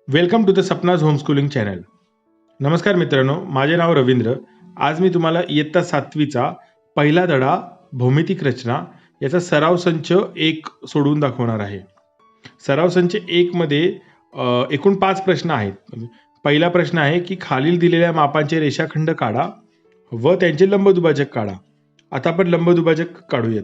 Welcome to the Sapna's homeschooling channel. नमस्कार मित्रांनो, माझे नाव रवींद्र. आज मी तुम्हाला इयत्ता 7वीचा पहिला धडा भौमितिक रचना याचा सराव संच 1 सोडवून दाखवणार आहे. सराव संच 1 मध्ये एकूण 5 प्रश्न आहेत. पहिला प्रश्न आहे की खालील दिलेल्या मापांचे रेषाखंड काढा व त्यांचे लंबदुभाजक काढा. आता आपण लंबदुभाजक काढूयात.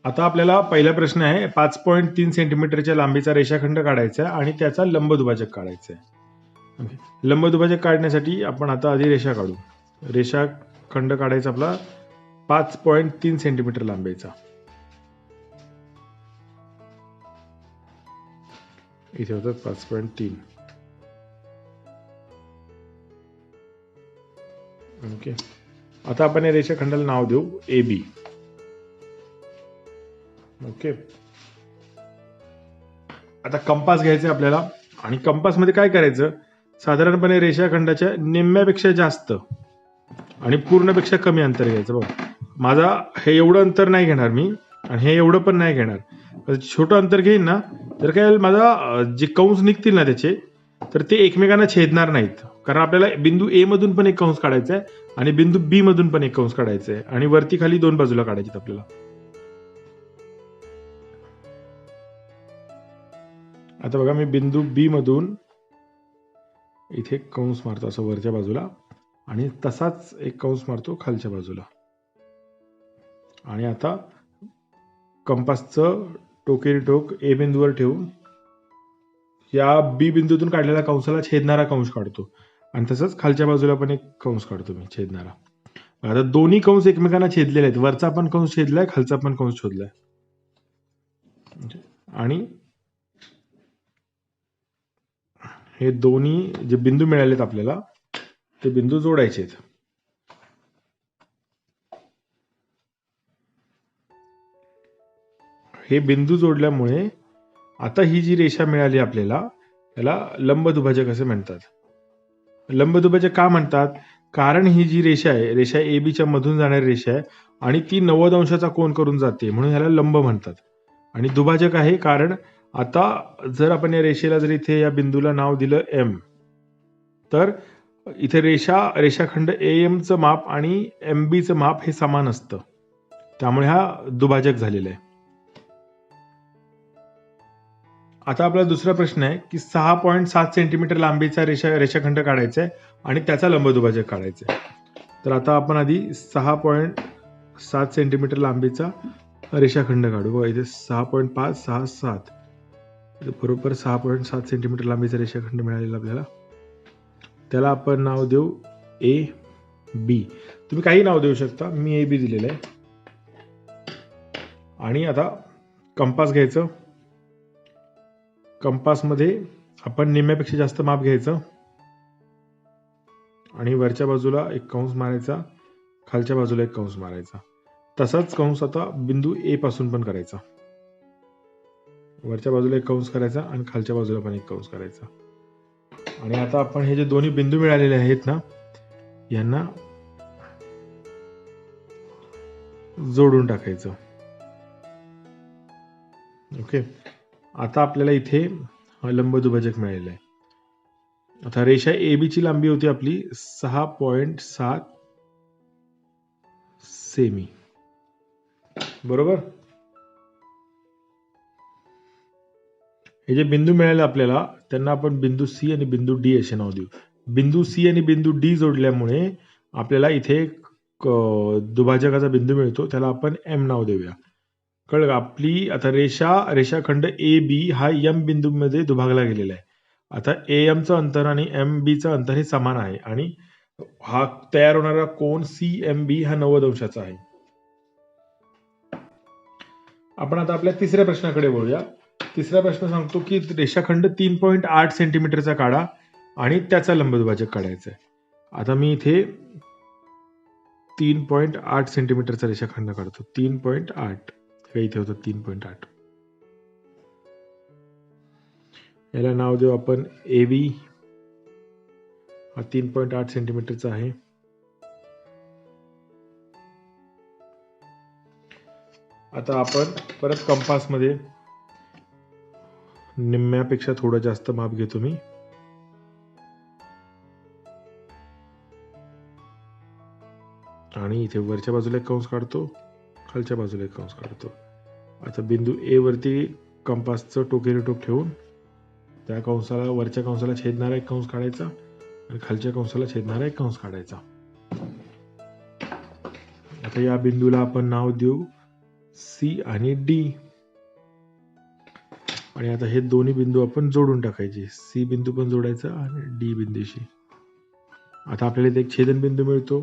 आता आपल्याला पहिला प्रश्न आहे 5.3 सेंटीमीटरच्या लांबीचा रेषाखंड काढायचा आहे आणि त्याचा लंबदुभाजक काढायचा आहे. लंबदुभाजक काढण्यासाठी आपण आता आधी रेषा काढू. रेषाखंड काढायचा आपला 5.3 सेंटीमीटर लांबीचा. इथे होतं 5.3. ओके. आता आपण या रेषाखंडाला नाव देऊ AB. ओके. आता कंपास घ्यायचा आपल्याला आणि कंपास मध्ये काय करायचं, साधारणपणे रेषाखंडाच्या निम्म्यापेक्षा जास्त आणि पूर्णपेक्षा कमी अंतर घ्यायचं. बघा, माझा हे एवढं अंतर नाही घेणार मी आणि हे एवढं पण नाही घेणार. छोटं अंतर घेईन ना तर काय माझा जे कंस निघतील ना त्याचे, तर ते एकमेकांना छेदणार नाहीत. कारण आपल्याला बिंदू ए मधून पण एक कंस काढायचा आहे आणि बिंदू बी मधून पण एक कंस काढायचा आहे आणि वरती खाली दोन बाजूला काढायचे आपल्याला. आता बघा, मी बिंदू बी मधून इथे कंस मारतो असं वरच्या बाजूला आणि तसाच एक कंस मारतो खालच्या बाजूला. आणि आता कंपासचं टोकेरी टोक ए बिंदूवर ठेवून या बी बिंदूतून काढलेल्या कंसाला छेदणारा कंस काढतो आणि तसंच खालच्या बाजूला पण एक कंस काढतो मी छेदणारा. आता दोन्ही कंस एकमेकांना छेदलेले आहेत. वरचा पण कंस छेदलाय, खालचा पण कंस छेदलाय. आणि हे दोन्ही जे बिंदू मिळालेत आपल्याला ते बिंदू जोडायचे आहेत. हे बिंदू जोडल्यामुळे आता ही जी रेषा मिळाली आपल्याला त्याला लंबदुभाजक असे म्हणतात. लंबदुभाजक का म्हणतात? कारण ही जी रेषा आहे, रेषा ए बीच्या मधून जाणारी रेषा आहे आणि ती 90 अंशाचा कोन करून जाते, म्हणून ह्याला लंब म्हणतात. आणि दुभाजक आहे कारण आता जर आपण या रेषेला जर इथे या बिंदूला नाव दिलं एम, तर इथे रेषाखंड एम चं माप आणि एम बी चं माप हे समान असतं, त्यामुळे हा दुभाजक झालेला आहे. आता आपला दुसरा प्रश्न आहे की 6.7 सेंटीमीटर लांबीचा रेषाखंड काढायचा आहे आणि त्याचा लंबदुभाजक काढायचा आहे. तर आता आपण आधी 6.7 सेंटीमीटर लांबीचा रेषाखंड काढू. बघा, इथे 6.5, 6, 7 बरोबर 6.7 सेंटीमीटर लांबीचा रेषाखंड मिळालेला आपल्याला. त्याला आपण नाव देऊ ए बी. तुम्ही काही नाव देऊ शकता, मी ए बी दिलेलं आहे. आणि आता कंपास घ्यायचं. कंपासमध्ये आपण निम्म्यापेक्षा जास्त माप घ्यायचं आणि वरच्या बाजूला एक कंस मारायचा, खालच्या बाजूला एक कंस मारायचा. तसाच कंस आता बिंदू ए पासून पण करायचा. वरच्या बाजूला एक कंस करायचा आणि खालच्या बाजूला पण एक कंस करायचा. आणि आता आपण हे जे दोन्ही बिंदू मिळालेले आहेत ना, यांना जोडून टाकायचं. ओके. आता आपल्याला इथे लंबदुभाजक मिळालेलं आहे. आता रेषा ए बी ची लांबी होती आपली 6.7 सेमी, बरोबर. हे जे बिंदू मिळाले आपल्याला त्यांना आपण बिंदू सी आणि बिंदू डी असे नाव देऊ. बिंदू सी आणि बिंदू डी जोडल्यामुळे आपल्याला इथे दुभाजकाचा बिंदू मिळतो, त्याला आपण एम नाव देऊया. कळलं का? आपली आता रेषाखंड ए बी हा एम बिंदूमध्ये दुभागला गेलेला आहे. आता ए एम चं अंतर आणि एम बी चं अंतर हे समान आहे आणि हा तयार होणारा कोन सी एम बी हा 90 अंशाचा आहे. आपण आता आपल्या तिसऱ्या प्रश्नाकडे बोलूया. तिसरा प्रश्न सांगतो की रेषाखंड 3.8 सेंटीमीटरचा काढा आणि त्याचा लंबदुभाजक काढायचा आहे. आता मी इथे 3.8 सेंटीमीटरचा रेषाखंड काढतो. 3.8 हे इथे होतं 3.8. याला नाव देऊ आपण ए बी. हा 3.8 सेंटीमीटरचा आहे. आता आपण परत कंपासमध्ये निम्म्यापेक्षा थोडं जास्त माप घेतो मी. आणि इथे वरच्या बाजूला एक कंस काढतो, खालच्या बाजूला एक कंस काढतो. आता बिंदू ए वरती कंपासचं टोकेरी टोक ठेवून त्या कंसाला, वरच्या कंसाला छेदणारा एक कंस काढायचा आणि खालच्या कंसाला छेदणारा एक कंस काढायचा. आता या बिंदूला आपण नाव देऊ सी आणि डी. आणि आता हे दोन्ही बिंदू आपण जोडून टाकायचे. सी बिंदू पण जोडायचा आणि डी बिंदूशी. आता आपल्याला इथे एक छेदन बिंदू मिळतो,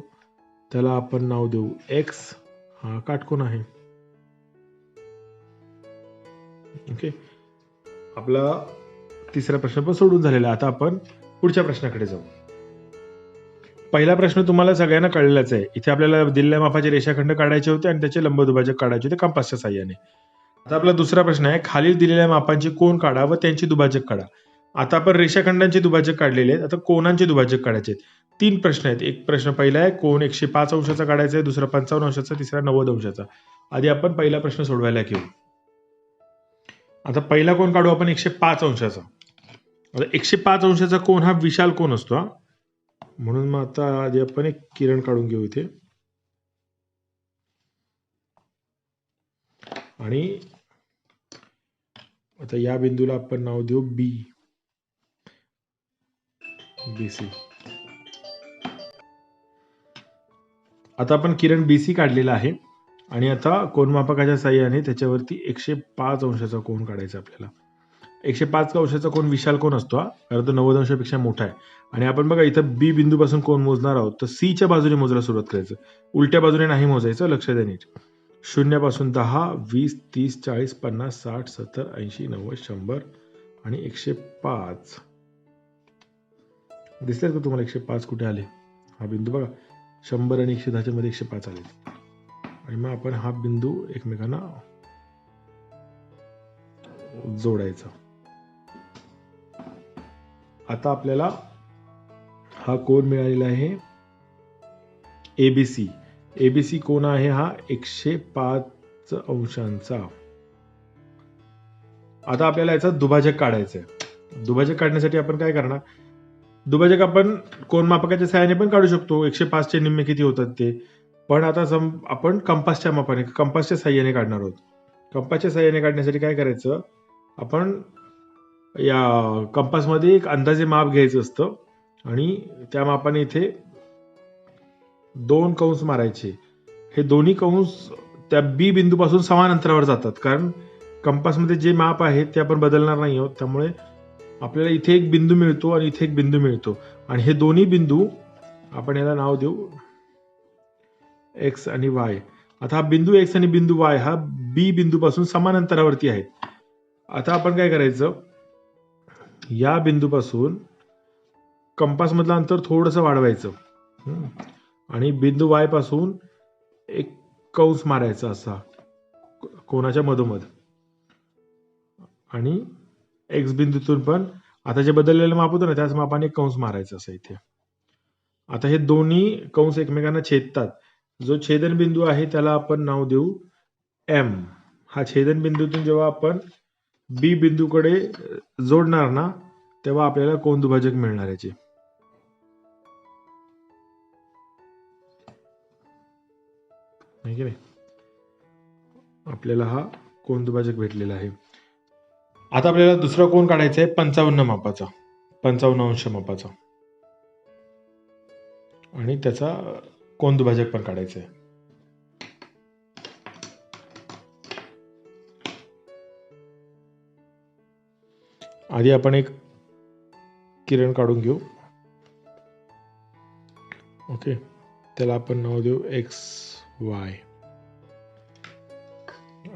त्याला आपण नाव देऊ एक्स. हा काटकोन आहे. ओके, आपला तिसरा प्रश्न पण सोडून झालेला. आता आपण पुढच्या प्रश्नाकडे जाऊ. पहिला प्रश्न तुम्हाला सगळ्यांना कळलेलाच आहे. इथे आपल्याला दिलेल्या मापाचे रेषाखंड काढायचे होते आणि त्याचे लंबदुभाजक काढायचे होते कंपासच्या साहाय्याने. आता आपला दुसरा प्रश्न आहे, खालील दिलेल्या मापांचे कोन काढा व त्यांचे दुभाजक काढा. आता आपण रेषाखंडांचे दुभाजक काढलेले आहेत, आता कोनांचे दुभाजक काढायचे आहेत. 3 प्रश्न आहेत. एक प्रश्न पहिला आहे, कोन 105 अंशाचा काढायचा आहे, दुसरा 55 अंशाचा, तिसरा 90 अंशाचा. आधी आपण पहिला प्रश्न सोडवायला घेऊ. आता पहिला कोन काढू आपण 105 अंशाचा. आता 105 अंशाचा कोन हा विशाल कोन असतो, म्हणून मग आता आधी आपण एक किरण काढून घेऊ इथे. आणि आता या बिंदूला आपण नाव देऊ बी, बीसी. आता आपण किरण बीसी काढलेला आहे आणि आता कोनमापकाच्या साहाय्याने त्याच्यावरती 105 अंशाचा कोन काढायचा आपल्याला. 105 अंशाचा कोन विशाल कोन असतो, कारण तो 90 अंशापेक्षा मोठा आहे. आणि आपण बघा इथं बी बिंदूपासून कोन मोजणार आहोत, तर सी च्या बाजूने मोजायला सुरुवात करायचं, उलट्या बाजूने नाही मोजायचं. लक्ष द्या नीट. 0 पासून 10, 20, 30, 40, 50, 60, 70, 80, 90, 100 आणि 105. दिसतात का तुम्हाला 105 कुठे आले? हा बिंदू बघा, 100 आणि 110 मध्ये 105 आले. आणि मग आपण हा बिंदू एकमेकांना जोडायचा. आता आपल्याला हा कोन मिळालेला आहे एबीसी. एबीसी कोन आहे हा 105 अंशांचा. आता आपल्याला याचा दुभाजक काढायचा आहे. दुभाजक काढण्यासाठी आपण काय करणार, दुभाजक आपण कोनमापकाच्या सहाय्याने पण काढू शकतो. 105 चे निम्मे किती होतात ते, पण आता आपण कंपासच्या मापाने, कंपासच्या साहाय्याने काढणार आहोत. कंपासच्या साहाय्याने काढण्यासाठी काय करायचं, आपण या कंपासमध्ये एक अंदाजे माप घ्यायचं असतं आणि त्या मापाने इथे 2 कंस मारायचे. हे दोन्ही कंस त्या बी बिंदूपासून समान अंतरावर जातात, कारण कंपासमध्ये जे माप आहे ते आपण बदलणार नाही आहोत. त्यामुळे आपल्याला इथे एक बिंदू मिळतो आणि इथे एक बिंदू मिळतो. आणि हे दोन्ही बिंदू आपण याला नाव देऊ एक्स आणि वाय. आता हा बिंदू एक्स आणि बिंदू वाय हा बी बिंदूपासून समान अंतरावरती आहे. आता आपण काय करायचं, या बिंदूपासून कंपास मधलं अंतर थोडंसं वाढवायचं आणि बिंदू वाय पासून एक कंस मारायचा असा कोणाच्या मधोमध. आणि एक्स बिंदूतून पण आता जे बदललेलं माप होतं ना, त्याच मापाने कंस मारायचा असं इथे. आता हे दोन्ही कंस एकमेकांना छेदतात. जो छेदन बिंदू आहे त्याला आपण नाव देऊ एम. हा छेदन बिंदूतून जेव्हा आपण बी बिंदूकडे जोडणार ना, तेव्हा आपल्याला कोन दुभाजक मिळणार याचे. नाही की नाही, आपल्याला हा कोन दुभाजक भेटलेला आहे. आता आपल्याला दुसरा कोन काढायचा आहे 55 मापाचा, 55 अंश मापाचा, आणि त्याचा कोन दुभाजक पण काढायचा आहे. आधी आपण एक किरण काढून घेऊ. ओके, त्याला आपण नाव देऊ एक्स वाय.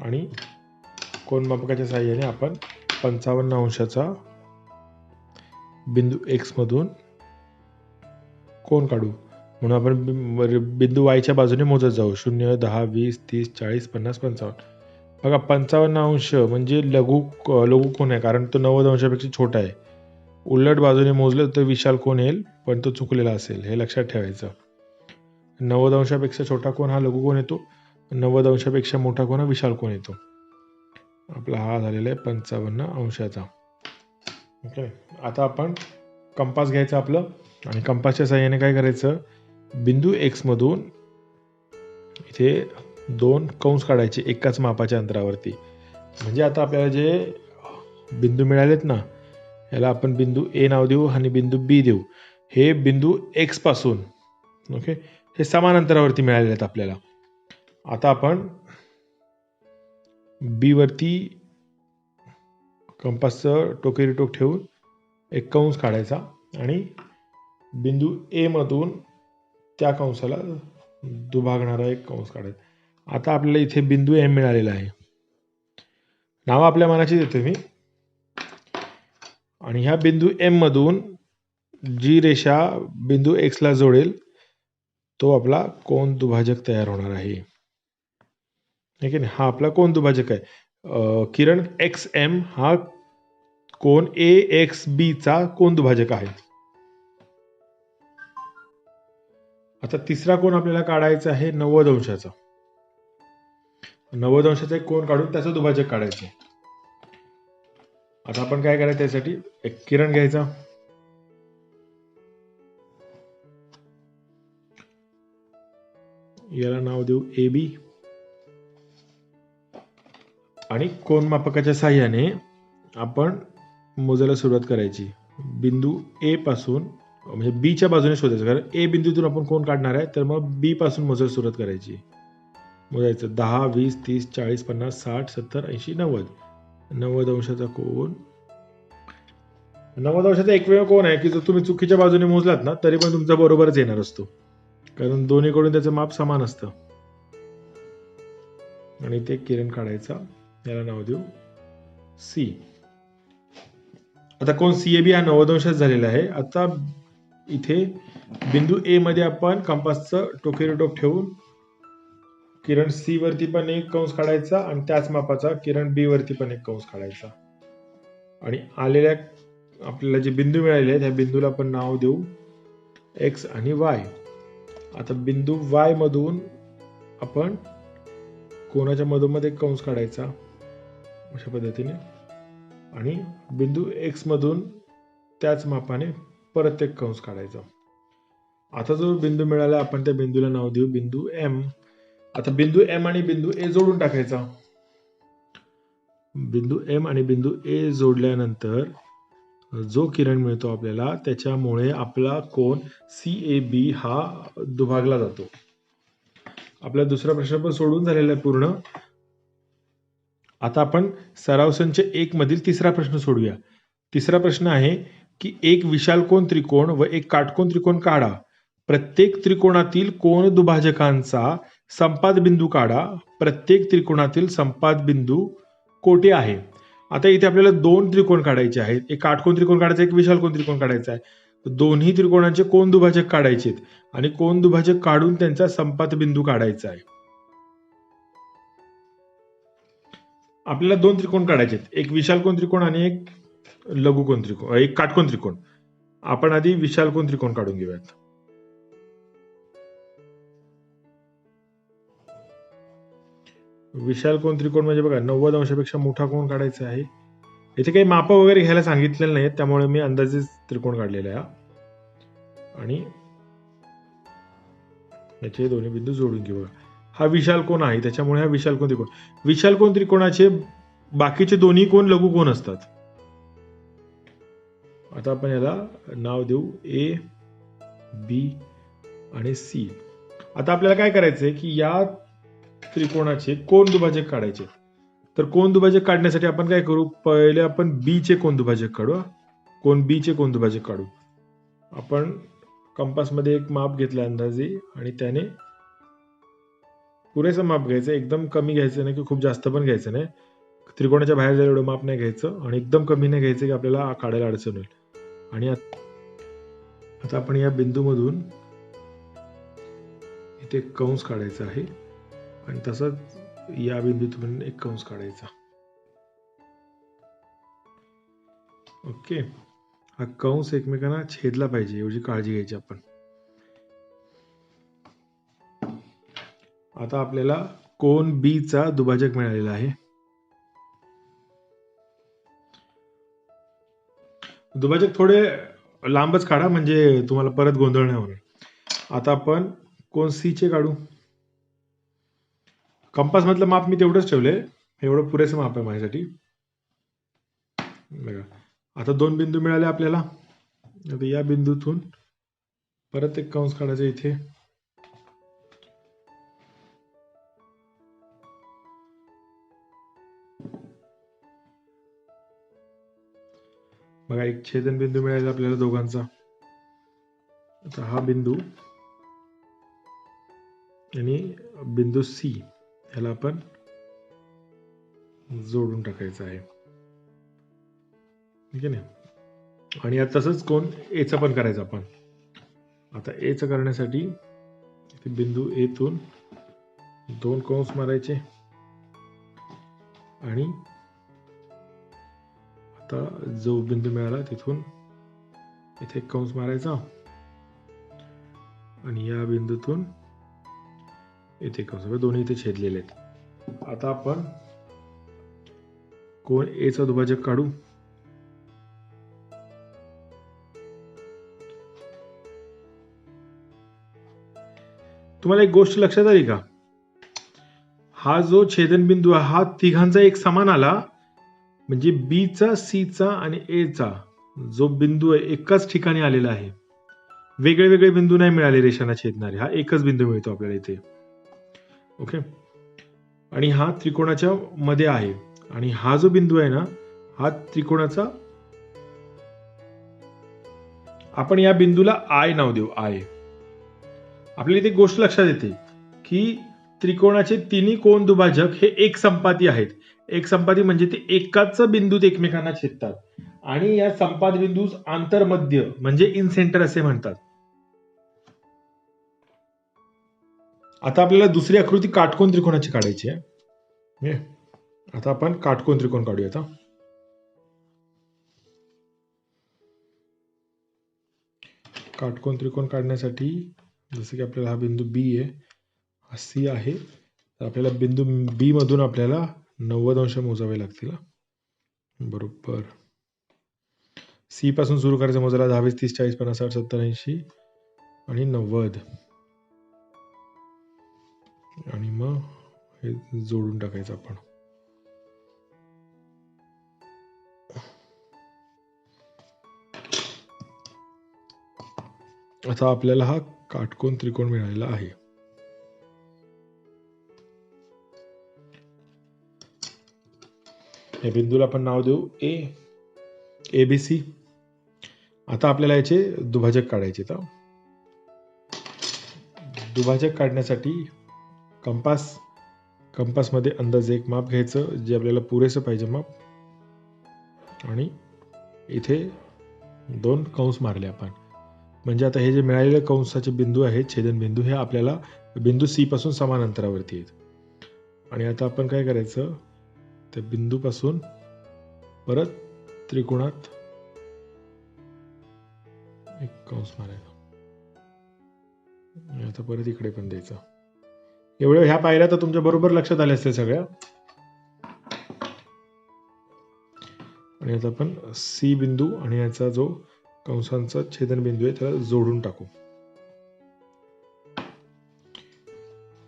आणि कोन मापकाच्या साहाय्याने आपण 55 अंशाचा बिंदू एक्स मधून कोन काढू. म्हणून आपण बिंदू वायच्या बाजूने मोजत जाऊ. 0, 10, 20, 30, 40, 50, 55. बघा 55 अंश म्हणजे लघु कोन आहे, कारण तो 90 अंशापेक्षा छोटा आहे. उलट बाजूने मोजलं तर विशाल कोन येईल, पण तो चुकलेला असेल, हे लक्षात ठेवायचं. 90 अंशापेक्षा छोटा कोन हा लघु कोन येतो, 90 अंशापेक्षा मोठा कोन हा विशाल कोन येतो. आपला हा झालेला आहे 55 अंशाचा. ओके. आता आपण कंपास घ्यायचं आपलं आणि कंपासच्या साहाय्याने काय करायचं, बिंदू एक्स मधून इथे 2 कंस काढायचे एकाच मापाच्या अंतरावरती. म्हणजे आता आपल्याला जे बिंदू मिळालेत ना, याला आपण बिंदू ए नाव देऊ आणि बिंदू बी देऊ. हे बिंदू एक्स पासून ओके हे समान अंतरावरती मिळालेले आहेत आपल्याला. आता आपण बी वरती कंपासचं टोकेरी टोक ठेवून एक कंस काढायचा आणि बिंदू ए मधून त्या कंसाला दुभागणारा एक कंस काढायचा. आता आपल्याला इथे बिंदू एम मिळालेला आहे. नाव आपल्या मनाची देतो मी. आणि ह्या बिंदू एम मधून जी रेषा बिंदू एक्स ला जोडेल तो आपला कोन दुभाजक तयार होणार आहे. ठीक आहे, हा आपला कोन दुभाजक आहे. किरण एक्स एम हा कोन ए एक्स बी चा कोन दुभाजक आहे. आता तिसरा कोन आपल्याला काढायचा आहे 90 अंशाचा. 90 अंशाचा एक कोन काढून त्याचं दुभाजक काढायचं. आता आपण काय करायचं, त्यासाठी एक किरण घ्यायचा, याला नाव देऊ ए बी आणि कोनमापकाच्या साहाय्याने आपण मोजायला सुरुवात करायची. बिंदू ए पासून म्हणजे बी च्या बाजूने शोधायचं, कारण ए बिंदूतून आपण कोन काढणार आहे, तर मग बी पासून मोजायला सुरुवात करायची. मोजायचं 10 20 30 40 50 60 70 80 90. 90 अंशाचा कोन. 90 अंशाचा एकमेव कोन आहे की जर तुम्ही चुकीच्या बाजूने मोजलात ना तरी पण तुमचा बरोबरच येणार असतो, कारण दोन्हीकडून त्याचं माप समान असतं. आणि ते किरण काढायचा, याला नाव देऊ सी. आता कोन सी ए बी हा 90 अंशात झालेला आहे. आता इथे बिंदू ए मध्ये आपण कंपासचं टोकेरी टोक ठेवून किरण सी वरती पण एक कंस काढायचा आणि त्याच मापाचा किरण बी वरती पण एक कंस काढायचा. आणि आलेल्या आपल्याला जे बिंदू मिळाले त्या बिंदूला आपण नाव देऊ एक्स आणि वाय. आता बिंदू वाय मधून आपण कोणाच्या मधोमध एक कंस काढायचा अशा पद्धतीने आणि बिंदू एक्स मधून त्याच मापाने परत एक कंस काढायचा. आता जो बिंदू मिळाला आपण त्या बिंदूला नाव देऊ बिंदू एम. आता बिंदू एम आणि बिंदू ए जोडून टाकायचा. बिंदू एम आणि बिंदू ए जोडल्यानंतर जो किरण मिळतो आपल्याला त्याच्यामुळे आपला कोन सी ए बी हा दुभागला जातो. आपला दुसरा प्रश्न पण सोडून झालेला आहे पूर्ण. आता आपण सराव संच 1 मधील तिसरा प्रश्न सोडूया. तिसरा प्रश्न आहे की एक विशालकोन त्रिकोण व एक काटकोन त्रिकोण काढा. प्रत्येक त्रिकोणातील कोन दुभाजकांचा संपात बिंदू काढा. प्रत्येक त्रिकोणातील संपात बिंदू कोठे आहे. आता इथे आपल्याला 2 त्रिकोण काढायचे आहेत. एक काटकोन त्रिकोण काढायचा, एक विशालकोन त्रिकोण काढायचा आहे. दोन्ही त्रिकोणांचे कोन दुभाजक काढायचे आणि कोन दुभाजक काढून त्यांचा संपात बिंदू काढायचा आहे. आपल्याला 2 त्रिकोण काढायचे आहेत, एक विशालकोन त्रिकोण आणि एक लघुकोन त्रिकोण, एक काटकोन त्रिकोण. आपण आधी विशालकोन त्रिकोण काढून घेऊयात. विशालकोन त्रिकोण म्हणजे बघा 90 अंशापेक्षा मोठा कोन काढायचा आहे. इथे काही माप वगैरे घ्यायला सांगितलेलं नाही, त्यामुळे मी अंदाजे त्रिकोण काढलेला आहे आणि याचे दोन्ही बिंदू जोडून घेऊ. हा विशालकोन आहे त्याच्यामुळे हा विशालकोन त्रिकोण. विशालकोन त्रिकोणाचे बाकीचे दोन्ही कोन लघुकोन असतात. आता आपण याला नाव देऊ ए बी आणि सी. आता आपल्याला काय करायचंय की या त्रिकोणाचे कोन दुभाजक काढायचे. तर कोन दुभाजक काढण्यासाठी आपण काय करू, पहिले आपण बी चे कोन दुभाजक काढू. कोन बी चे कोन दुभाजक काढू. आपण कंपास मध्ये एक माप घेतलं अंदाजे आणि त्याने पुरेसं माप घ्यायचं, एकदम कमी घ्यायचं नाही की खूप जास्त पण घ्यायचं नाही. त्रिकोणाच्या बाहेर जायला एवढं माप नाही घ्यायचं आणि एकदम कमी नाही घ्यायचं की आपल्याला काढायला अडचण होईल. आणि आता आपण या बिंदूमधून इथे कंस काढायचा आहे आणि तसंच या बिंदूतून एक कंस काढायचा. ओके, हा कंस एकमेकांना छेदला पाहिजे एवढी काळजी घ्यायची आपण. आता आपल्याला कोन बी चा दुभाजक मिळालेला आहे. दुभाजक थोडे लांबच काढा म्हणजे तुम्हाला परत गोंधळ नाही होणार. आता आपण कोण सी चे काढू. कंपास मधलं माप मी तेवढंच ठेवलंय, एवढं पुरेसं माप आहे माझ्यासाठी. बघा आता 2 बिंदू मिळाले आपल्याला. आता या बिंदूतून परत एक कंस काढायचा इथे. बघा एक छेदनबिंदू मिळाला आपल्याला दोघांचा. आता हा बिंदू आणि बिंदू सी ह्याला आपण जोडून टाकायचं आहे, ठीक आहे ना. आणि आता तसंच कोण एचा पण करायचं आपण. आता एचं करण्यासाठी बिंदू ए तून 2 कंस मारायचे आणि आता जो बिंदू मिळाला तिथून इथे एक कंस मारायचा आणि या बिंदूतून इथे कंस, दोन्ही इथे छेदलेले आहेत. आता आपण कोण ए चा दुभाजक काढू. तुम्हाला एक गोष्ट लक्षात आली का, हा जो छेदनबिंदू आहे हा तिघांचा एक समान आला, म्हणजे बी चा, सी चा आणि ए चा जो बिंदू आहे एकाच ठिकाणी आलेला आहे. वेगळे वेगळे बिंदू नाही मिळाले रेषांना छेदणारे, हा एकच बिंदू मिळतो आपल्याला इथे. ओके. आणि हा त्रिकोणाच्या मध्ये आहे आणि हा जो बिंदू आहे ना हा त्रिकोणाचा, आपण या बिंदूला आय नाव देऊ. आय. आपल्याला इथे गोष्ट लक्षात येते की त्रिकोणाचे तिन्ही कोन दुभाजक हे एक संपाती आहेत. एक संपाती म्हणजे ते एकाच बिंदूत एकमेकांना छेदतात आणि या संपात बिंदूस आंतरमध्य म्हणजे इन सेंटर असे म्हणतात. आता आपल्याला दुसरी आकृती काटकोन त्रिकोणाची काढायची आहे. आता आपण काटकोन त्रिकोण काढूया. आता काटकोन त्रिकोण काढण्यासाठी जसं की आपल्याला हा बिंदू बी आहे, हा सी आहे, तर आपल्याला बिंदू बी मधून आपल्याला 90 अंश मोजावे लागतील. बरोबर सी पासून सुरू करायचं मोजायला. 10, 20, 30, 40, 50, 60, 70, 80 आणि 90 आणि मग हे जोडून टाकायचं आपण. आता आपल्याला हा काटकोन त्रिकोण मिळालेला आहे. या बिंदूला आपण नाव देऊ ए, एबीसी. आता आपल्याला याचे दुभाजक काढायचे. तर दुभाजक काढण्यासाठी कंपास मध्ये अंदाजे एक माप घ्यायचं जे आपल्याला पुरेसं पाहिजे माप, आणि इथे 2 कंस मारले आपण. म्हणजे आता हे जे मिळालेले कंसाचे बिंदू आहेत छेदनबिंदू, हे आपल्याला बिंदू सी पासून समान अंतरावरती आहेत. आणि आता आपण काय करायचं, त्या बिंदूपासून परत त्रिकोणात एक कंस मारायचा. आता परत इकडे पण द्यायचं. एवढ्या ह्या पायऱ्या तर तुमच्या बरोबर लक्षात आल्या असतील सगळ्या. आणि आता आपण सी बिंदू आणि याचा जो कंसांचा छेदनबिंदू आहे त्याला जोडून टाकू.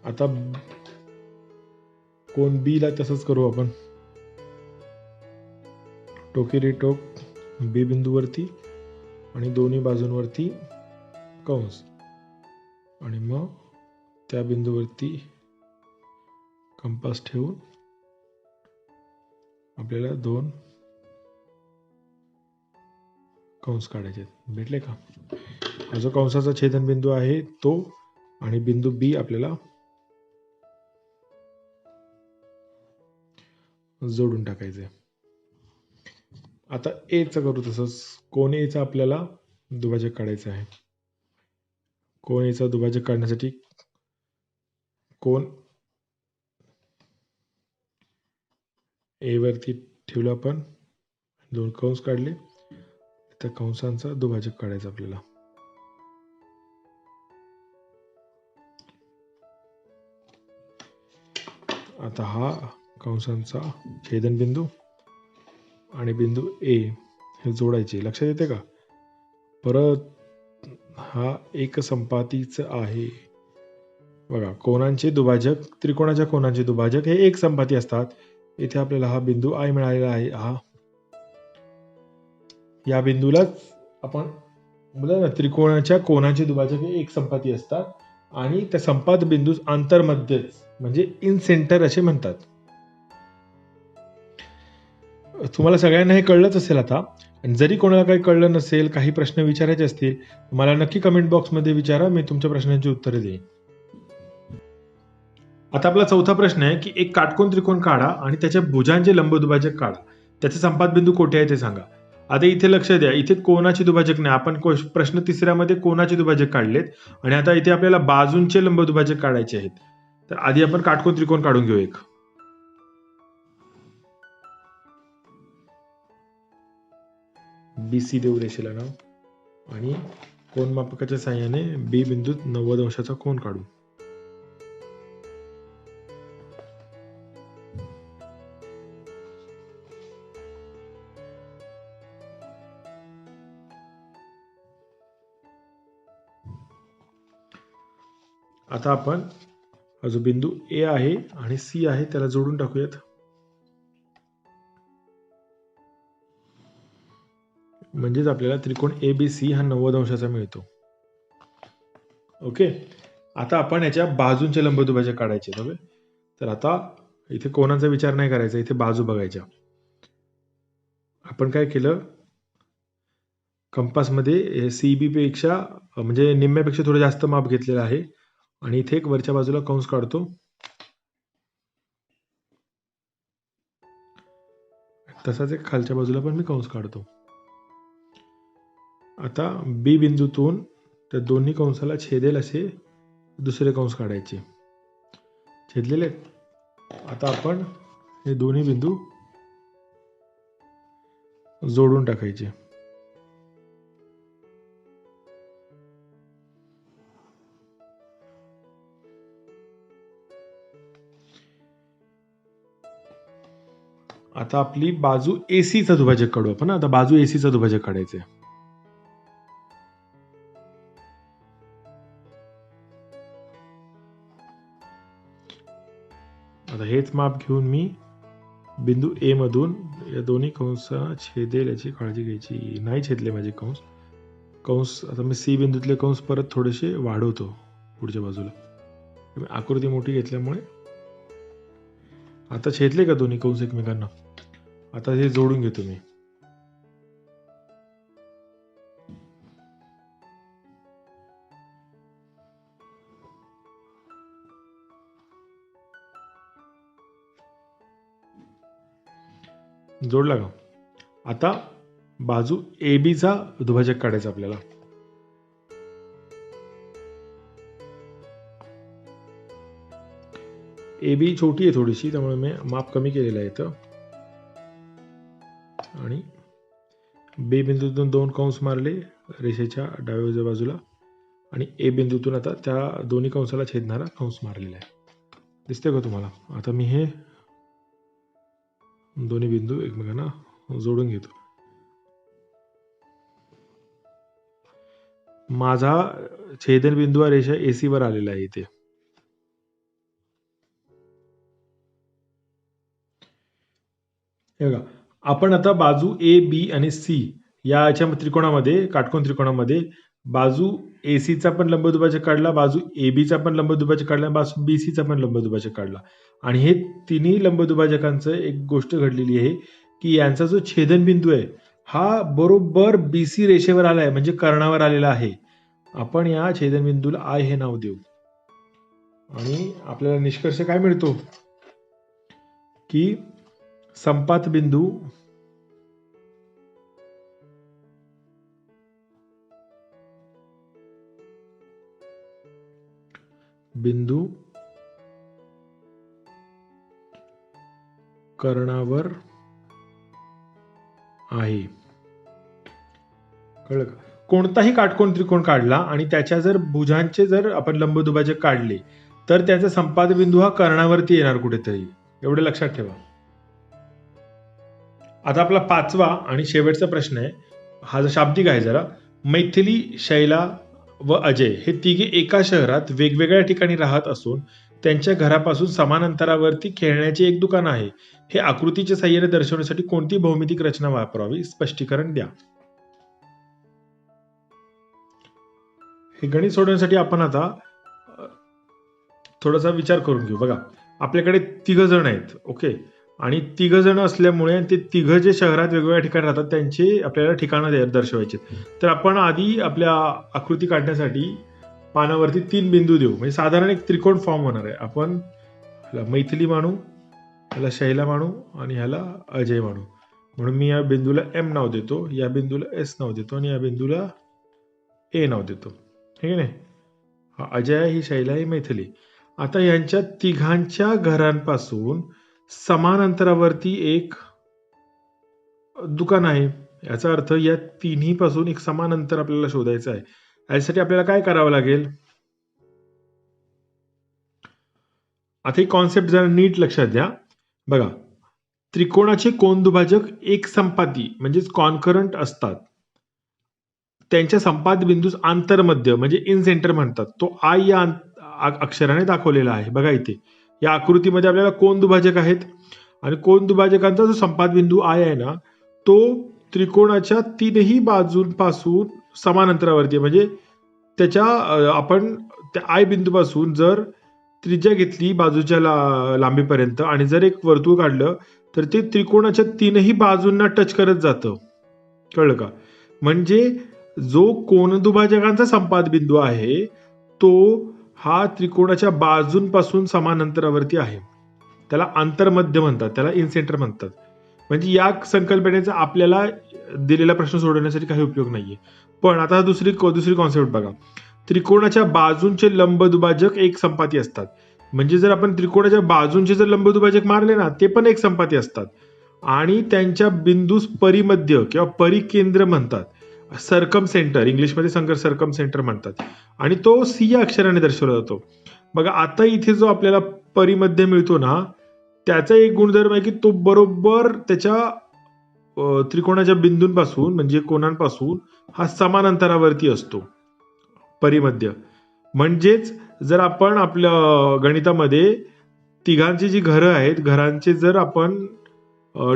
आता कोण बी ला तसंच करू आपण. टोकेरी टोक बी बिंदूवरती आणि दोन्ही बाजूंवरती कंस, आणि मग त्या बिंदूवरती कंपास ठेवून आपल्याला 2 कंस काढायचे. भेटले का. हा जो कंसाचा छेदनबिंदू आहे तो आणि बिंदू बी आपल्याला जोडून टाकायचे. आता ए चं करू तसंच. कोण ए चा आपल्याला दुभाजक काढायचं आहे. कोण ए चा दुभाजक काढण्यासाठी कोण ए वरती ठेवलं आपण, 2 कंस काढले, त्या कंसांचा दुभाजक काढायचा आपल्याला. आता हा कंसांचा छेदनबिंदू आणि बिंदू ए हे जोडायचे, लक्षात येते का? परत हा एक संपातीच आहे. बघा, कोणांचे दुभाजक, त्रिकोणाच्या कोणांचे दुभाजक हे एक संपाती असतात. इथे आपल्याला हा बिंदू आय मिळालेला आहे. हा या बिंदूलाच आपण बोला त्रिकोणाच्या कोणाचे दुभाजक हे एक संपाती असतात आणि त्या संपात बिंदू आंतरमध्यच म्हणजे इन सेंटर असे म्हणतात. तुम्हाला सगळ्यांना हे कळलंच असेल आता. आणि जरी कोणाला काही कळलं नसेल, काही प्रश्न विचारायचे असतील, मला नक्की कमेंट बॉक्समध्ये विचारा, मी तुमच्या प्रश्नांची उत्तरे देईन. आता आपला चौथा प्रश्न आहे की एक काटकोन त्रिकोण काढा आणि त्याच्या भुजांचे लंबदुभाजक काढा. त्याचे संपात बिंदू कोठे आहे ते सांगा. आता इथे लक्ष द्या, इथे कोणाचे दुभाजक नाही. आपण प्रश्न तिसऱ्यामध्ये कोणाचे दुभाजक काढलेत आणि आता इथे आपल्याला बाजूंचे लंबदुभाजक काढायचे आहेत. तर आधी आपण काटकोन त्रिकोण काढून घेऊ एक. BC देऊ रेषेला नाव आणि कोन मापकाच्या साहाय्याने B बिंदूत 90 अंशाचा कोन काढू. आता आपण हा जो बिंदू A आहे आणि C आहे त्याला जोडून टाकूयात. म्हणजेच आपल्याला त्रिकोण ABC हा 90 अंशाचा मिळतो. ओके. आता आपण याच्या बाजूंचे लंबदुभाजक काढायचे. तर आता इथे कोणाचा विचार नाही करायचा, इथे बाजू बघायच्या. आपण काय केलं, कंपासमध्ये CB पेक्षा म्हणजे निम्म्यापेक्षा थोडं जास्त माप घेतलेलं आहे आणि इथे एक वरच्या बाजूला कंस काढतो. तसाच एक खालच्या बाजूला पण मी कंस काढतो. आता B बिंदूतून त्या दोन्ही कंसाला छेदेल असे दुसरे कंस काढायचे. छेदलेले. आता आपण हे दोन्ही बिंदू जोडून टाकायचे. आता आपली बाजू AC चा दुभाजक काढू आपण. आता बाजू AC चा दुभाजक काढायचे. आता हेच माप घेऊन मी बिंदू A मधून या दोन्ही कंसांना छेदेल याची काळजी घ्यायची. नाही छेदले माझे कंस. आता मी C बिंदूतले कंस परत थोडेसे वाढवतो पुढच्या बाजूला. आकृती मोठी घेतल्यामुळे आता छेदले का दोन्ही कंस एकमेकांना. आता हे जोडून घेतो मी. जोडला का. आता बाजू AB चा दुभाजक काढायचा आपल्याला. AB छोटी आहे थोडीशी, त्यामुळे मी माप कमी केलेलं आहे इथं. आणि B बिंदूतून 2 कंस मारले रेषेच्या डाव्या बाजूला आणि A बिंदूतून आता त्या दोन्ही कंसाला छेदणारा कंस मारलेला आहे. दिसतंय का तुम्हाला. आता मी हे दोन्ही बिंदू एकमेकांना जोडून घेतो. माझा छेदन बिंदू हा रेषा AC वर आलेला आहे इथे. हे बघा, आपण आता बाजू A, B आणि C याच्या त्रिकोणामध्ये, काटकोन त्रिकोणामध्ये बाजू AC चा पण लंबदुभाजक काढला, बाजू AB चा पण लंबदुभाजक काढला, बाजू BC चा पण लंबदुभाजक काढला. आणि हे तिन्ही लंबदुभाजकांचं एक गोष्ट घडलेली आहे की यांचा जो छेदन बिंदू आहे हा बरोबर BC रेषेवर आलाय, म्हणजे कर्णावर आलेला आहे. आपण या छेदन बिंदूला I हे नाव देऊ आणि आपल्याला निष्कर्ष काय मिळतो की संपात बिंदू कर्णावर आहे. कळलं का. कोणताही काटकोन त्रिकोण काढला आणि त्याच्या जर भुजांचे जर आपण लंबदुभाजक काढले तर त्याचा संपात बिंदू हा कर्णावरती येणार कुठेतरी. एवढं लक्षात ठेवा. आता आपला पाचवा आणि शेवटचा प्रश्न आहे, हा जो शाब्दिक आहे जरा. मैथिली, शैला व अजय हे तिघे एका शहरात वेगवेगळ्या ठिकाणी राहत असून त्यांच्या घरापासून समान अंतरावरती खेळण्याचे एक दुकान आहे. हे आकृतीच्या साह्याने दर्शवण्यासाठी कोणती भौमितिक रचना वापरावी, स्पष्टीकरण द्या. हे गणित सोडवण्यासाठी आपण आता थोडासा विचार करून घेऊ. बघा, आपल्याकडे तिघ जण आहेत, ओके, आणि तिघ जण असल्यामुळे ते तिघ जे शहरात वेगवेगळ्या ठिकाणी राहतात त्यांचे आपल्याला ठिकाणं दर्शवायचे. तर आपण आधी आपल्या आकृती काढण्यासाठी पानावरती 3 बिंदू देऊ, म्हणजे साधारण एक त्रिकोण फॉर्म होणार आहे. आपण ह्याला मैथिली मानू, ह्याला शैला मानू आणि ह्याला अजय मानू. म्हणून मी या बिंदूला एम नाव देतो, या बिंदूला एस नाव देतो आणि या बिंदूला ए नाव देतो. ठीक आहे नाही. हा अजय आहे, ही शैला, ही मैथिली. आता यांच्या तिघांच्या घरांपासून समान अंतरावरती एक दुकान आहे. याचा अर्थ या तिन्ही पासून एक समान अंतर आपल्याला शोधायचं आहे. यासाठी आपल्याला काय करावं लागेल? आता ही कॉन्सेप्ट जरा नीट लक्षात द्या. बघा, त्रिकोणाचे कोनदुभाजक एक संपाती म्हणजेच कॉन्करंट असतात. त्यांच्या संपात बिंदूस आंतरमध्य म्हणजे इन सेंटर म्हणतात. तो आय या अक्षराने दाखवलेला आहे. बघा इथे या आकृतीमध्ये आपल्याला कोन दुभाजक आहेत आणि कोन दुभाजकांचा जो संपात बिंदू आय आहे ना, तो त्रिकोणाच्या तीनही बाजूंपासून समान अंतरावरती आहे. म्हणजे त्याच्या आपण त्या आय बिंदूपासून जर त्रिज्या घेतली बाजूच्या लांबीपर्यंत आणि जर एक वर्तुळ काढलं तर ते त्रिकोणाच्या तीनही बाजूंना टच करत जातं. कळलं का? म्हणजे जो कोनदुभाजकांचा संपात बिंदू आहे तो हा त्रिकोणाच्या बाजूंपासून समान अंतरावरती आहे. त्याला आंतरमध्य म्हणतात, त्याला इन सेंटर म्हणतात. म्हणजे या संकल्पनेचा आपल्याला दिलेला प्रश्न सोडवण्यासाठी काही उपयोग नाहीये. पण आता दुसरी कॉन्सेप्ट बघा. त्रिकोणाच्या बाजूंचे लंबदुभाजक एक संपाती असतात. म्हणजे जर आपण त्रिकोणाच्या बाजूंचे जर लंबदुभाजक मारले ना, ते पण एक संपाती असतात आणि त्यांच्या बिंदूस परिमध्य किंवा परिकेंद्र म्हणतात. सर्कम सेंटर, इंग्लिशमध्ये सर्कम सेंटर म्हणतात आणि तो सी या अक्षराने दर्शवला जातो. बघा, आता इथे जो आपल्याला परिमध्य मिळतो ना, त्याचा एक गुणधर्म आहे की तो बरोबर त्याच्या त्रिकोणाच्या बिंदूंपासून म्हणजे कोणांपासून हा समान अंतरावरती असतो, परिमध्य. म्हणजेच जर आपण आपल्या गणितामध्ये तिघांची जी घरं आहेत, घरांचे जर आपण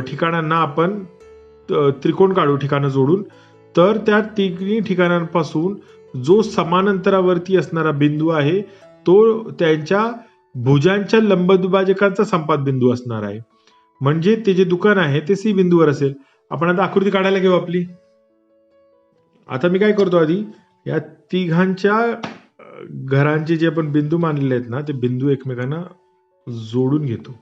ठिकाणांना आपण त्रिकोण काढू, ठिकाणं जोडून, तर त्या तिन्ही ठिकाणांपासून जो समान अंतरावरती असणारा बिंदू आहे तो त्यांच्या भुजांच्या लंबदुभाजकांचा संपात बिंदू असणार आहे. म्हणजे ते जे दुकान आहे ते सी बिंदूवर असेल. आपण आता आकृती काढायला घेऊ आपली. आता मी काय करतो, आधी या तिघांच्या घरांचे जे आपण बिंदू मानलेले आहेत ना, ते बिंदू एकमेकांना जोडून घेतो.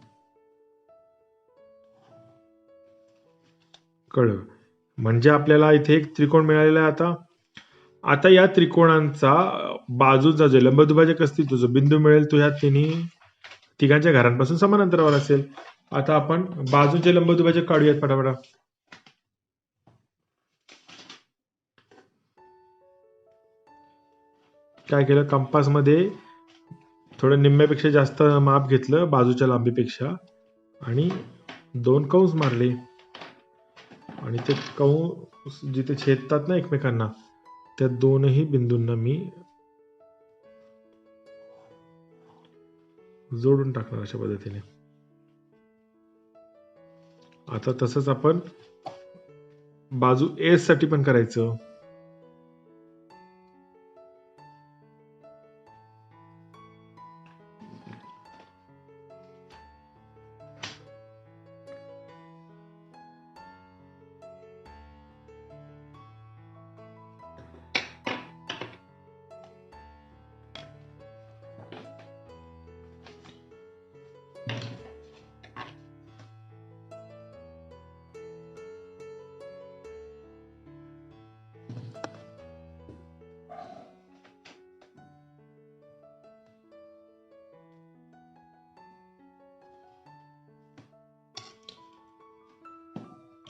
कळलं? म्हणजे आपल्याला इथे एक त्रिकोण मिळालेला आहे. आता या त्रिकोणांचा बाजूचा जे लंबदुभाजक असतील तो जो बिंदू मिळेल तो ह्या तिघांच्या घरांपासून समान अंतरावर असेल. आता आपण बाजूचे लंबदुभाजक काढूयात पटापटा. काय केलं, कंपास मध्ये थोडं निम्म्यापेक्षा जास्त माप घेतलं बाजूच्या लांबीपेक्षा आणि 2 कंस मारले आणि ते कंस जिथे छेदतात ना एकमेकांना, त्या दोनही बिंदूंना मी जोडून टाकणार अशा पद्धतीने. आता तसंच आपण बाजू एस साठी पण करायचं.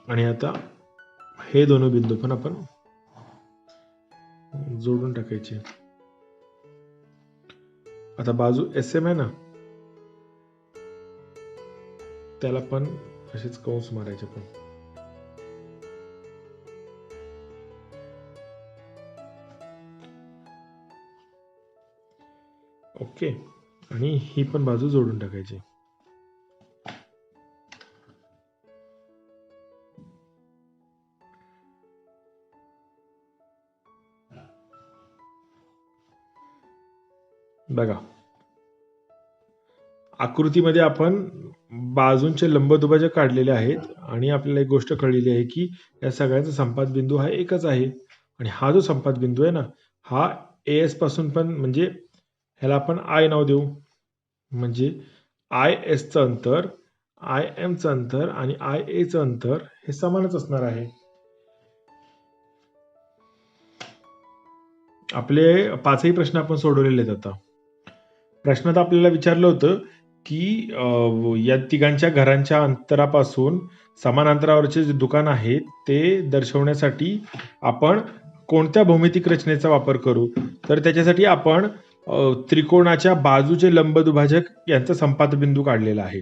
आणि आता हे दोन बिंदू पण आपण जोडून टाकायचे. आता बाजू एस एम आहे ना, त्याला पण असेच कंस मारायचे. पण ओके, आणि ही पण बाजू जोडून टाकायची. बघा, आकृतीमध्ये आपण बाजूंचे लंबदुभाजक काढलेले आहेत आणि आपल्याला एक गोष्ट कळलेली आहे की या सगळ्यांचा संपात बिंदू हा एकच आहे. आणि हा जो संपात बिंदू आहे ना, हा एस पासून पण, म्हणजे ह्याला आपण आय नाव देऊ. म्हणजे आय एसचं अंतर, आय एमचं अंतर आणि आय एचं अंतर हे समानच असणार आहे. आपले 5ही प्रश्न आपण सोडवलेले आहेत. आता प्रश्नात आपल्याला विचारलं होतं की या तिघांच्या घरांच्या अंतरापासून समान अंतरावरचे जे दुकान आहे ते दर्शवण्यासाठी आपण कोणत्या भौमितिक रचनेचा वापर करू. तर त्याच्यासाठी आपण त्रिकोणाच्या बाजूचे लंबदुभाजक यांचा संपात बिंदू काढलेला आहे.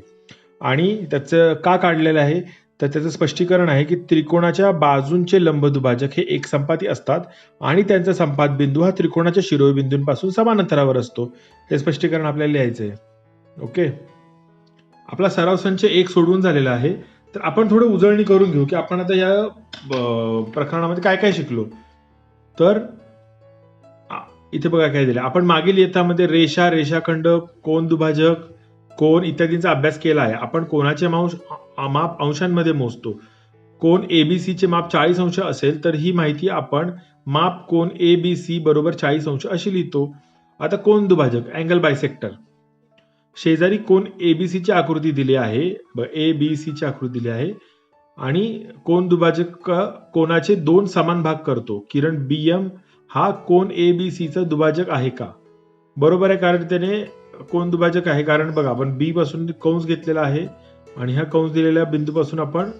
आणि त्याचं का काढलेलं आहे तर त्याचं स्पष्टीकरण आहे की त्रिकोणाच्या बाजूंचे लंबदुभाजक हे एक संपाती असतात आणि त्यांचा संपात बिंदू हा त्रिकोणाच्या शिरोबिंदूंपासून समान अंतरावर असतो. हे स्पष्टीकरण आपल्याला लिहायचं आहे. ओके, आपला सराव संच 1 सोडवून झालेला आहे. तर आपण थोडं उजळणी करून घेऊ की आपण आता या प्रकरणामध्ये काय काय शिकलो. तर इथे बघा काय दिलं. आपण मागील इयत्तामध्ये रेषा, रेषाखंड, कोन दुभाजक, कोन इत्यादींचा अभ्यास केला आहे. आपण कोनाचे माप अंशांमध्ये मोजतो. कोन एबीसी चे माप 40 अंश असेल तर ही माहिती आपण माप कोन एबीसी बरोबर 40 अंश अशी लिहितो. आता कोन दुभाजक, अँगल बायसेक्टर, शेजारी कोन एबीसी ची आकृती दिली आहे, एबीसी ची आकृती दिली आहे आणि कोन दुभाजक कोनाचे 2 समान भाग करतो. किरण बीएम हा कोन एबीसी चा दुभाजक आहे का? बरोबर आहे, कारण त्याने कोन दुभाजक आहे. कारण बघा, आपण बी पासून कंस घेतलेला आहे आणि ह्या कंस दिलेल्या बिंदूपासून आपण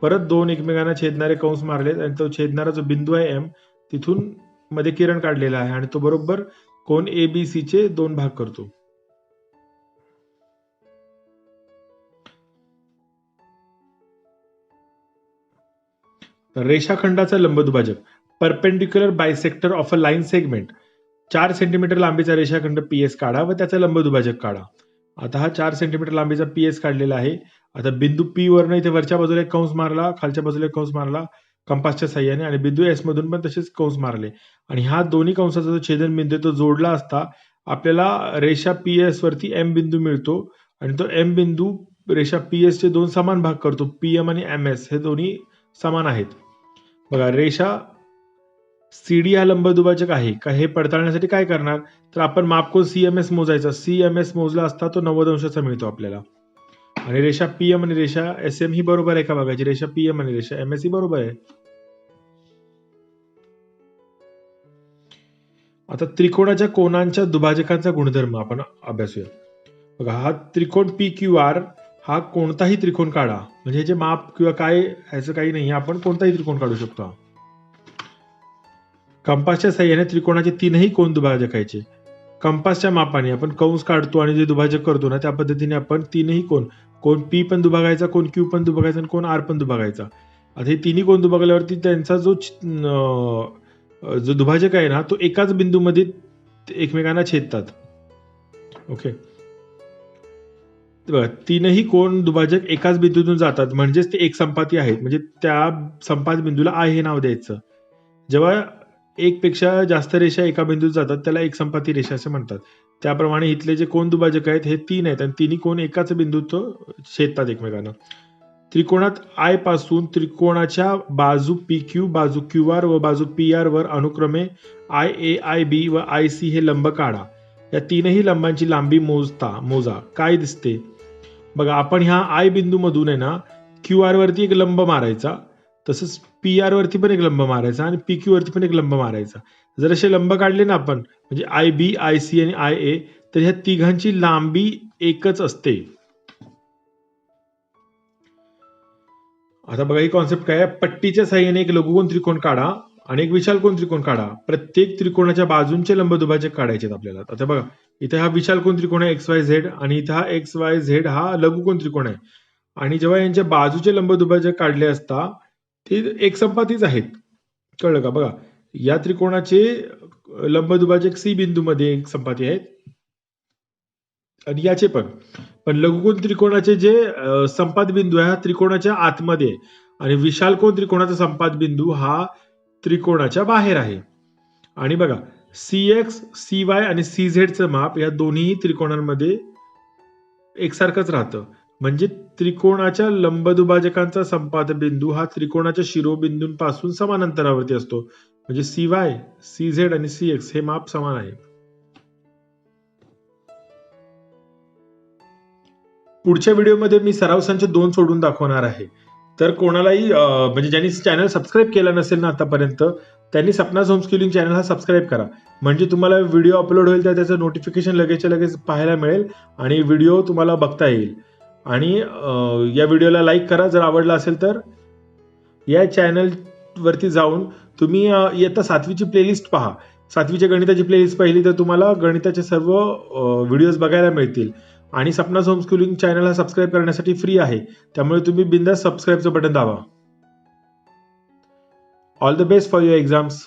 परत 2 एकमेकांना छेदणारे कंस मारलेत आणि तो छेदणारा जो बिंदू आहे एम, तिथून मध्ये किरण काढलेला आहे आणि तो बरोबर कोन एबीसी चे 2 भाग करतो. रेषाखंडाचा लंबदुभाजक, perpendicular bisector of a line segment. 4 centimetre लांबीचा रेषाखंड पीएस काढा व त्याचा लंबदुभाजक काढा. आता हा 4 सेंटीमीटर लांबीचा पीएस काढलेला आहे. आता बिंदू पी वरनं इथे वरच्या बाजूला एक कंस मारला, खालच्या बाजूला एक कंस मारला कंपासच्या साह्याने आणि बिंदू एस मधून पण तसेच कंस मारले आणि हा दोन्ही कंसाचा जो छेदन बिंदू तो जोडला असता आपल्याला रेषा पीएस वरती एम बिंदू मिळतो आणि तो एम बिंदू रेषा पीएस चे 2 समान भाग करतो. पीएम आणि एम एस हे दोन्ही समान आहेत. बघा, रेषा सीडी हा लंबदुभाजक आहे का हे पडताळण्यासाठी काय करणार, तर आपण मापकोन सीएमएस मोजायचा. सीएमएस मोजला असता तो 90 अंशाचा मिळतो आपल्याला. आणि रेषा पीएम आणि रेषा एस एम ही बरोबर आहे का बघायची. रेषा पीएम आणि रेषा एम एस ही बरोबर आहे. आता त्रिकोणाच्या कोनांच्या दुभाजकांचा गुणधर्म आपण अभ्यासूया. बघा, हा त्रिकोण पी क्यू आर हा कोणताही त्रिकोण काढा, म्हणजे जे माप किंवा काय ह्याचं काही नाही, आपण कोणताही त्रिकोण काढू शकतो. कंपासच्या साह्याने त्रिकोणाचे 3ही कोन दुभाजकायचे. कंपासच्या मापाने आपण कंस काढतो आणि जे दुभाजक करतो ना, त्या पद्धतीने आपण 3ही कोन पी पण दुभागायचा, कोन क्यू पण दुभागायचा आणि कोन आर पण दुभागायचा. आता हे 3ही कोन दुभागल्यावरती त्यांचा जो दुभाजक आहे ना, तो एकाच बिंदूमध्ये एकमेकांना छेदतात. ओके, बघा, 3ही कोन दुभाजक एकाच बिंदूतून जातात, म्हणजेच ते एक संपाती आहेत. म्हणजे त्या संपात बिंदूला आय हे नाव द्यायचं. जेव्हा एक पेक्षा जास्त रेषा एका बिंदूत जातात त्याला एक संपाती रेषा असे म्हणतात. त्याप्रमाणे इथले जे कोन दुभाजक आहेत हे 3 आहेत आणि 3ही कोन एकाच बिंदूत छेदतात एकमेकांना. त्रिकोणात आय पासून त्रिकोणाच्या बाजू पी क्यू, बाजू क्यू आर व बाजू पी आर वर अनुक्रमे आय ए, आय बी व आय सी हे लंब काढा. या 3ही लंबांची लांबी मोजा. काय दिसते बघा, आपण ह्या आय बिंदू मधून आहे ना क्यू आर वरती एक लंब मारायचा, तसंच पी आर वरती पण एक लंब मारायचा आणि पी क्यू वरती पण एक लंब मारायचा. जर असे लंब काढले ना आपण, म्हणजे आय बी, आय सी आणि आय ए, तर ह्या तिघांची लांबी एकच असते. आता बघा, ही कॉन्सेप्ट काय आहे. पट्टीच्या साह्याने एक लघुकोन त्रिकोण काढा आणि एक विशालकोन त्रिकोण काढा. प्रत्येक त्रिकोणाच्या बाजूंचे लंबदुभाजक काढायचे आपल्याला. आता बघा, इथे हा विशालकोन त्रिकोण आहे एक्स वाय झेड आणि इथं हा एक्स वाय झेड हा लघुकोन त्रिकोण आहे. आणि जेव्हा यांच्या बाजूचे लंबदुभाजक काढले असता ते एक संपातीच आहेत. कळलं का? बघा, या त्रिकोणाचे लंबदुभाजक सी बिंदूमध्ये एक संपाती आहेत आणि याचे पण लघुकोन त्रिकोणाचे जे संपात बिंदू आहे हा त्रिकोणाच्या आतमध्ये आहे आणि विशालकोन त्रिकोणाचा संपात बिंदू हा त्रिकोणाच्या बाहेर आहे. आणि बघा CX, CY आणि CZचं माप या दोन्ही त्रिकोणांमध्ये एकसारखंच राहतं. म्हणजे त्रिकोणाच्या लंबदुभाजकांचा संपात बिंदू हा त्रिकोणाच्या शिरोबिंदूंपासून समान अंतरावरती असतो. म्हणजे CY, CZ आणि CX हे माप समान आहे. पुढच्या व्हिडिओमध्ये मी सराव संच 2 सोडून दाखवणार आहे. तर कोणालाही म्हणजे ज्यांनी चॅनल सबस्क्राईब केला नसेल ना आतापर्यंत त्यांनी सपनाज होमस्किलिंग चॅनल हा सबस्क्राईब करा. म्हणजे तुम्हाला व्हिडिओ अपलोड होईल तर त्याचं नोटिफिकेशन लगेचच्या लगेच पाहायला मिळेल आणि व्हिडिओ तुम्हाला बघता येईल. आणि या व्हिडिओला लाईक करा जर आवडला असेल तर. या चॅनल वरती जाऊन तुम्ही इयत्ता 7वीची प्लेलिस्ट पहा. 7वीच्या गणिताची प्लेलिस्ट पाहिली तर तुम्हाला गणिताचे सर्व व्हिडिओज बघायला मिळतील. आणि सपनाज होमस्किलिंग चॅनल हा सबस्क्राईब करण्यासाठी फ्री आहे. त्यामुळे तुम्ही बिंदास सबस्क्राईबचं बटन दाबा. All the best for your exams.